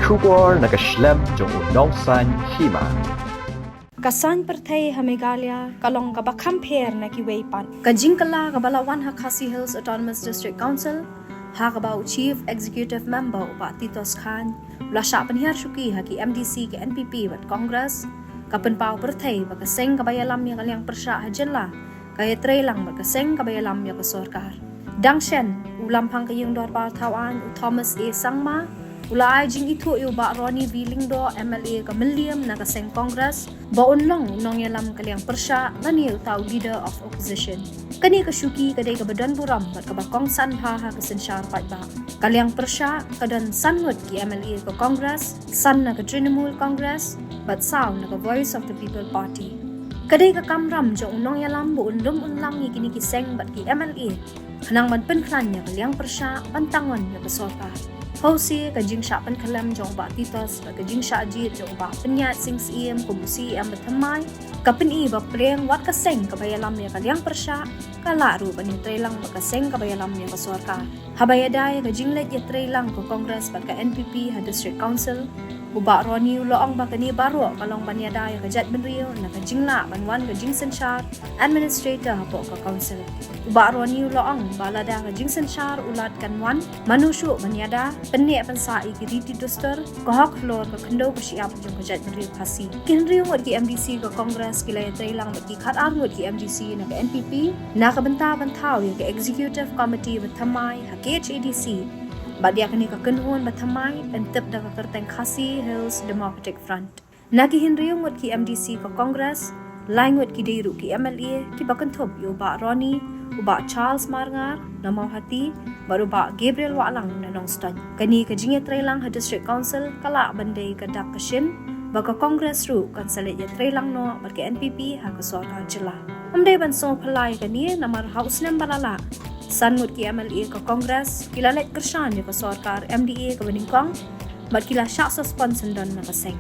Shukor nakaslem jong unong san Hima. Kasan perthai ha Meghalaya kalong ka bakamper na kiweipan. Kajingkala ka balawan ha Khasi Hills Autonomous District Council ha ka ba Chief Executive Member upa Titos Khan lasya panihar syuki ha ki MDC ke NPP bat Congress kapan pau perthai ba ka Seng ka Ïalam ya Liang Pyrshah ha jella ka Ïatrei lang ba ka Seng ka Ïalam ya ka Sorkar. Dangshen ulam pang kayong dor pa tawan Thomas A Sangma ulai jing itu yu ba Roni Viling do MLA ka William na ka Seng Congress ba unlong nong Ïalam ka Liang Pyrshah ngani utaw leader of opposition kani ka syuki kadai ka badan buram bat ka bakong san ha ka sensyar pat ba ka Liang Pyrshah kadan sanwat ki MLA ka Congress san na ka Trinamool Congress bat saw na ka Voice of the People Party kadai ka kamram jong nong Ïalam bu unlum unlang ni kini ki Seng bat ki MLA kanang man penklan nya ka Liang Pyrshah pantangon nya ka Sorkar Hausi ka jing sya pan kalam jong ba titos ka jing sya jit jong ba penyat sing siem kumusi am bethamai ka peni ba pleng wat ka Seng ka Ïalam ya ka Liang Pyrshah ka laru ban Ïatrei lang ba ka Seng ka Ïalam ya ka Sorkar habayadai ka jing let Ïatrei lang ka Congress ba ka NPP ha District Council uba Roni uloong ba kani baro kalong banyadai ka Jat Benrio na ka jingla banwan ka jing sensyar administrator ha po ka council uba Roni uloong balada ka jing sensyar ulat kanwan manusyu banyada penni pansai ki riti duster ko hok lor ka khando ko siap jong ka Jat Benrio khasi kinriyo wat ki MDC ka Congress ki Ïatrei lang ki khat ar wat ki MDC na ka NPP na ka banta bantaw ya ka executive committee bathamai ha KHADC Badia kani ka kenhuan bathamai pentep da ka kerteng Khasi Hills Democratic Front. Nagi hinriyong wat ki MDC ka Congress, laing wat ki deiru ki MLA, ki bakanthop yo ba Roni, uba Charles Marngar, na Mauhati, baru ba Gabriel Walang na Nongstan. Kani ka Ïatrei lang ha District Council, kala bandai ka dak kashin, baga Congress ru kan salit Ïatrei lang no, bat ka NPP ha ka Sorkar jela. Amday bansong palay kani namar house nem balala. Sanmut ki MLA ka Congress, kilalet kershan ya ka Sorkar MDA ka Beningkong, bat kila syak suspension don na ka Seng.